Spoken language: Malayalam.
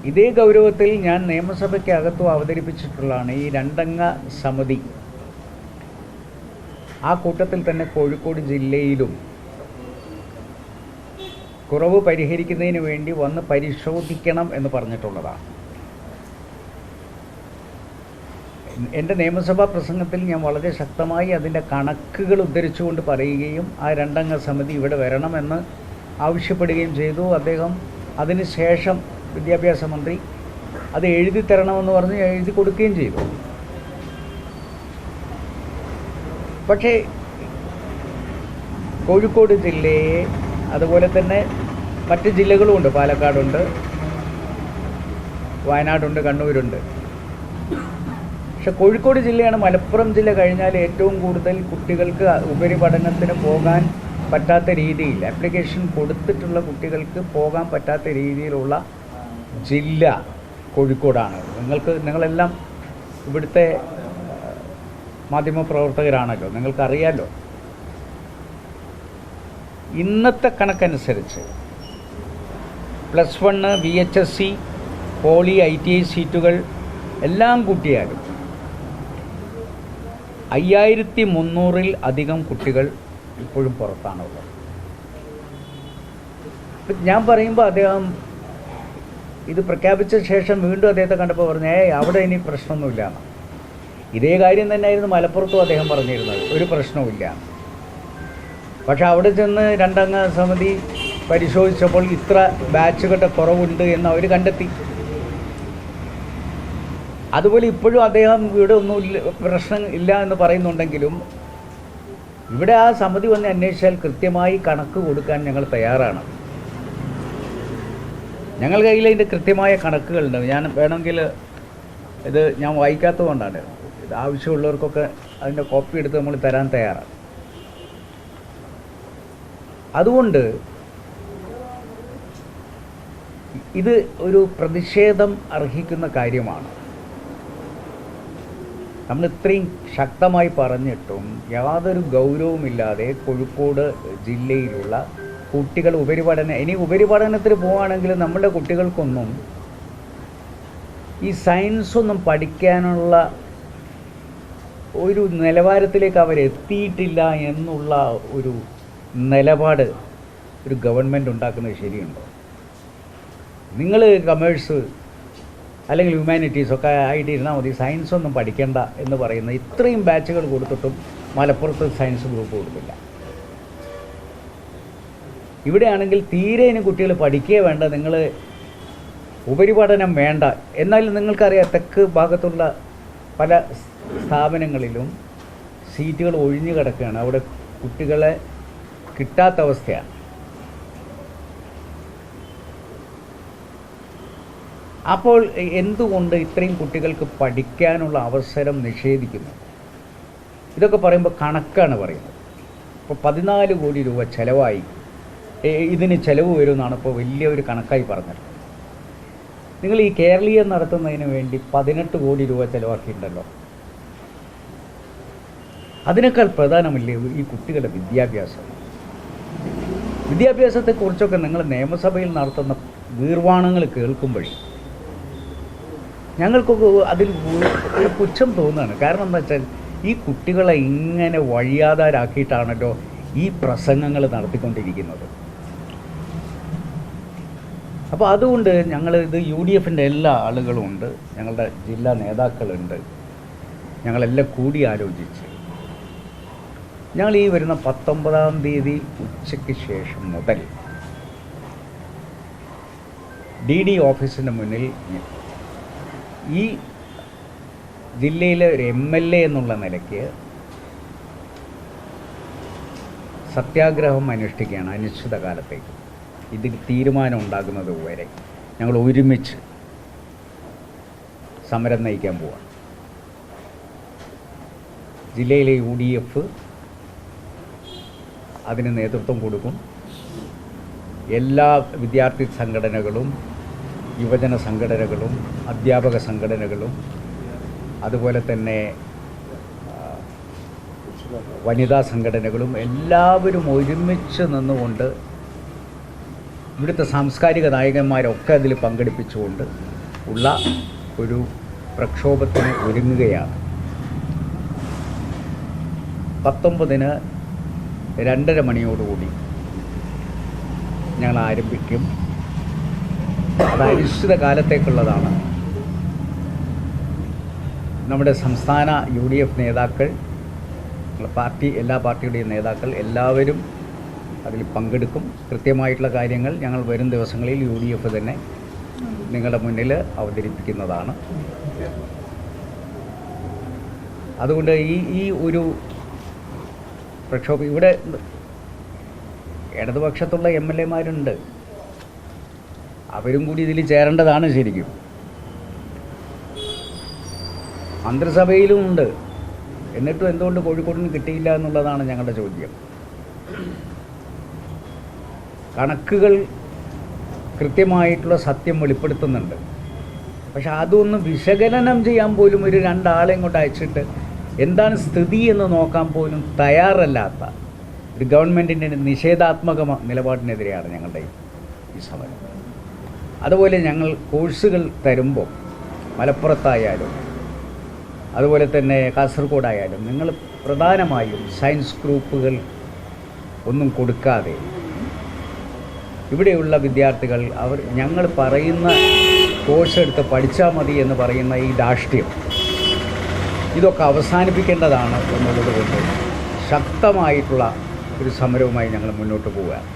ഇതേ ഗൗരവത്തിൽ ഞാൻ നിയമസഭയ്ക്കകത്തും അവതരിപ്പിച്ചിട്ടുള്ളതാണ് ഈ രണ്ടംഗ സമിതി. ആ കൂട്ടത്തിൽ തന്നെ കോഴിക്കോട് ജില്ലയിലും കുറവ് പരിഹരിക്കുന്നതിന് വേണ്ടി വന്ന് പരിശോധിക്കണം എന്ന് പറഞ്ഞിട്ടുള്ളതാണ്. എൻ്റെ നിയമസഭാ പ്രസംഗത്തിൽ ഞാൻ വളരെ ശക്തമായി അതിൻ്റെ കണക്കുകൾ ഉദ്ധരിച്ചുകൊണ്ട് പറയുകയും ആ രണ്ടംഗ സമിതി ഇവിടെ വരണമെന്ന് ആവശ്യപ്പെടുകയും ചെയ്തു. അദ്ദേഹം അതിനുശേഷം വിദ്യാഭ്യാസ മന്ത്രി അത് എഴുതി തരണമെന്ന് പറഞ്ഞ് എഴുതി കൊടുക്കുകയും ചെയ്തു. പക്ഷേ കോഴിക്കോട് ജില്ലയെ അതുപോലെ തന്നെ മറ്റ് ജില്ലകളുമുണ്ട്, പാലക്കാടുണ്ട്, വയനാടുണ്ട്, കണ്ണൂരുണ്ട്. പക്ഷെ കോഴിക്കോട് ജില്ലയാണ് മലപ്പുറം ജില്ല കഴിഞ്ഞാൽ ഏറ്റവും കൂടുതൽ കുട്ടികൾക്ക് ഉപരിപഠനത്തിന് പോകാൻ പറ്റാത്ത രീതിയിൽ, ആപ്ലിക്കേഷൻ കൊടുത്തിട്ടുള്ള കുട്ടികൾക്ക് പോകാൻ പറ്റാത്ത രീതിയിലുള്ള ജില്ല കോഴിക്കോടാണ്. നിങ്ങളെല്ലാം ഇവിടുത്തെ മാധ്യമപ്രവർത്തകരാണല്ലോ, നിങ്ങൾക്കറിയാമല്ലോ. ഇന്നത്തെ കണക്കനുസരിച്ച് +1 VHSC പോളി ITI സീറ്റുകൾ എല്ലാം കൂട്ടിയാലും 5300-ൽ അധികം കുട്ടികൾ ഇപ്പോഴും പുറത്താണുള്ളത്. ഞാൻ പറയുമ്പോൾ അദ്ദേഹം ഇത് പ്രഖ്യാപിച്ച ശേഷം വീണ്ടും അദ്ദേഹത്തെ കണ്ടപ്പോൾ പറഞ്ഞു, അവിടെ ഇനി പ്രശ്നമൊന്നുമില്ല. ഇതേ കാര്യം തന്നെയായിരുന്നു മലപ്പുറത്തും അദ്ദേഹം പറഞ്ഞിരുന്നത്, ഒരു പ്രശ്നവുമില്ല. പക്ഷെ അവിടെ ചെന്ന് രണ്ടംഗ സമിതി പരിശോധിച്ചപ്പോൾ ഇത്ര ബാച്ചുകളുടെ കുറവുണ്ട് എന്ന് അവർ കണ്ടെത്തി. അതുപോലെ ഇപ്പോഴും അദ്ദേഹം ഇവിടെ ഒന്നും പ്രശ്നം ഇല്ല എന്ന് പറയുന്നുണ്ടെങ്കിലും ഇവിടെ ആ സമിതി വന്ന് അന്വേഷിച്ചാൽ കൃത്യമായി കണക്ക് കൊടുക്കാൻ ഞങ്ങൾ തയ്യാറാണ്. ഞങ്ങളുടെ കയ്യിൽ അതിൻ്റെ കൃത്യമായ കണക്കുകളുണ്ട്. ഞാൻ വേണമെങ്കിൽ ഇത് ഞാൻ വായിക്കാത്തതുകൊണ്ടാണ്, ഇത് ആവശ്യമുള്ളവർക്കൊക്കെ അതിൻ്റെ കോപ്പി എടുത്ത് നമ്മൾ തരാൻ തയ്യാറാണ്. അതുകൊണ്ട് ഇത് ഒരു പ്രതിഷേധം അർഹിക്കുന്ന കാര്യമാണ്. നമ്മൾ ഇത്രയും ശക്തമായി പറഞ്ഞിട്ടും യാതൊരു ഗൗരവമില്ലാതെ കോഴിക്കോട് ജില്ലയിലുള്ള കുട്ടികൾ ഇനി ഉപരിപഠനത്തിന് പോവുകയാണെങ്കിൽ നമ്മുടെ കുട്ടികൾക്കൊന്നും ഈ സയൻസൊന്നും പഠിക്കാനുള്ള ഒരു നിലവാരത്തിലേക്ക് അവരെത്തിയിട്ടില്ല എന്നുള്ള ഒരു നിലപാട് ഒരു ഗവൺമെൻറ് ഉണ്ടാക്കുന്നത് ശരിയുണ്ടോ? നിങ്ങൾ കമേഴ്സ് അല്ലെങ്കിൽ ഹ്യൂമാനിറ്റീസൊക്കെ ആയിട്ട് ഇരുന്നാൽ മതി, സയൻസൊന്നും പഠിക്കേണ്ട എന്ന് പറയുന്ന ഇത്രയും ബാച്ചുകൾ കൊടുത്തിട്ടും മലപ്പുറത്ത് സയൻസ് ഗ്രൂപ്പ് കൊടുക്കില്ല. ഇവിടെയാണെങ്കിൽ തീരെ ഇനി കുട്ടികൾ പഠിക്കുകയേ വേണ്ട, നിങ്ങൾ ഉപരിപഠനം വേണ്ട. എന്നാലും നിങ്ങൾക്കറിയാം, തെക്ക് ഭാഗത്തുള്ള പല സ്ഥാപനങ്ങളിലും സീറ്റുകൾ ഒഴിഞ്ഞു കിടക്കുകയാണ്, അവിടെ കുട്ടികളെ കിട്ടാത്ത അവസ്ഥയാണ്. അപ്പോൾ എന്തുകൊണ്ട് ഇത്രയും കുട്ടികൾക്ക് പഠിക്കാനുള്ള അവസരം നിഷേധിക്കുന്നു? ഇതൊക്കെ പറയുമ്പോൾ കണക്കാണ് പറയുന്നത്. ഇപ്പോൾ 14 കോടി രൂപ ചിലവായി, ഇതിന് ചിലവ് വരുമെന്നാണ് ഇപ്പോൾ വലിയൊരു കണക്കായി പറഞ്ഞത്. നിങ്ങൾ ഈ കേരളീയം നടത്തുന്നതിന് വേണ്ടി 18 കോടി രൂപ ചിലവാക്കിയിട്ടുണ്ടല്ലോ. അതിനേക്കാൾ പ്രധാനമല്ലേ ഈ കുട്ടികളുടെ വിദ്യാഭ്യാസത്തെക്കുറിച്ചൊക്കെ നിങ്ങൾ നിയമസഭയിൽ നടത്തുന്ന ഗീർവാണങ്ങൾ കേൾക്കുമ്പോഴേ ഞങ്ങൾക്കൊക്കെ അതിൽ ഒരു പുച്ഛം തോന്നുകയാണ്. കാരണം എന്താ വെച്ചാൽ ഈ കുട്ടികളെ ഇങ്ങനെ വഴിയാധാരാക്കിയിട്ടാണല്ലോ ഈ പ്രസംഗങ്ങൾ നടത്തിക്കൊണ്ടിരിക്കുന്നത്. അപ്പോൾ അതുകൊണ്ട് ഞങ്ങളിത് UDFൻ്റെ എല്ലാ ആളുകളും ഉണ്ട്, ഞങ്ങളുടെ ജില്ലാ നേതാക്കളുണ്ട്, ഞങ്ങളെല്ലാം കൂടി ആലോചിച്ച് ഞങ്ങൾ ഈ വരുന്ന 19-ാം തീയതി ഉച്ചയ്ക്ക് ശേഷം മുതൽ DD ഓഫീസിൻ്റെ മുന്നിൽ ഈ ജില്ലയിലെ ഒരു MLA എന്നുള്ള നിലയ്ക്ക് സത്യാഗ്രഹം അനുഷ്ഠിക്കുകയാണ് അനിശ്ചിതകാലത്തേക്ക്. ഇത് തീരുമാനം ഉണ്ടാകുന്നത് വരെ ഞങ്ങൾ ഒരുമിച്ച് സമരം നയിക്കാൻ പോവാണ്. ജില്ലയിലെ UDF അതിന് നേതൃത്വം കൊടുക്കും. എല്ലാ വിദ്യാർത്ഥി സംഘടനകളും, യുവജന സംഘടനകളും, അധ്യാപക സംഘടനകളും, അതുപോലെ തന്നെ വനിതാ സംഘടനകളും എല്ലാവരും ഒരുമിച്ച് നിന്നുകൊണ്ട് ഇവിടുത്തെ സാംസ്കാരിക നായകന്മാരൊക്കെ അതിൽ പങ്കെടുപ്പിച്ചുകൊണ്ട് ഉള്ള ഒരു പ്രക്ഷോഭത്തിന് ഒരുങ്ങുകയാണ്. 19-ന് 2:30 മണിയോടുകൂടി ഞങ്ങൾ ആരംഭിക്കും. അത് അനിശ്ചിത കാലത്തേക്കുള്ളതാണ്. നമ്മുടെ സംസ്ഥാന UDF നേതാക്കൾ, എല്ലാ പാർട്ടിയുടെയും നേതാക്കൾ എല്ലാവരും അതിൽ പങ്കെടുക്കും. കൃത്യമായിട്ടുള്ള കാര്യങ്ങൾ ഞങ്ങൾ വരും ദിവസങ്ങളിൽ UDF തന്നെ നിങ്ങളുടെ മുന്നിൽ അവതരിപ്പിക്കുന്നതാണ്. അതുകൊണ്ട് ഈ ഒരു പ്രക്ഷോഭം ഇവിടെ ഇടതുപക്ഷത്തുള്ള MLA-മാരുണ്ട്, അവരും കൂടി ഇതിൽ ചേരേണ്ടതാണ്. ശരിക്കും മന്ത്രിസഭയിലും ഉണ്ട്. എന്നിട്ടും എന്തുകൊണ്ട് കോഴിക്കോടിന് കിട്ടിയില്ല എന്നുള്ളതാണ് ഞങ്ങളുടെ ചോദ്യം. കണക്കുകൾ കൃത്യമായിട്ടുള്ള സത്യം വെളിപ്പെടുത്തുന്നുണ്ട്. പക്ഷെ അതൊന്ന് വിശകലനം ചെയ്യാൻ പോലും ഒരു 2 ആളെ ഇങ്ങോട്ട് അയച്ചിട്ട് എന്താണ് സ്ഥിതി എന്ന് നോക്കാൻ പോലും തയ്യാറല്ലാത്ത ഒരു ഗവൺമെൻറ്റിൻ്റെ നിഷേധാത്മക നിലപാടിനെതിരെയാണ് ഞങ്ങളുടെ ഈ സമരം. അതുപോലെ ഞങ്ങൾ കോഴ്സുകൾ തരുമ്പോൾ മലപ്പുറത്തായാലും അതുപോലെ തന്നെ കാസർഗോഡായാലും നിങ്ങൾ പ്രധാനമായും സയൻസ് ഗ്രൂപ്പുകൾ ഒന്നും കൊടുക്കാതെ ഇവിടെയുള്ള വിദ്യാർത്ഥികൾ ഞങ്ങൾ പറയുന്ന കോഴ്സ് എടുത്ത് പഠിച്ചാൽ മതി എന്ന് പറയുന്ന ഈ ധാർഷ്ട്യം ഇതൊക്കെ അവസാനിപ്പിക്കേണ്ടതാണ് എന്നുള്ളത് കൊണ്ട് ശക്തമായിട്ടുള്ള ഒരു സമരവുമായി ഞങ്ങൾ മുന്നോട്ട് പോവുകയാണ്.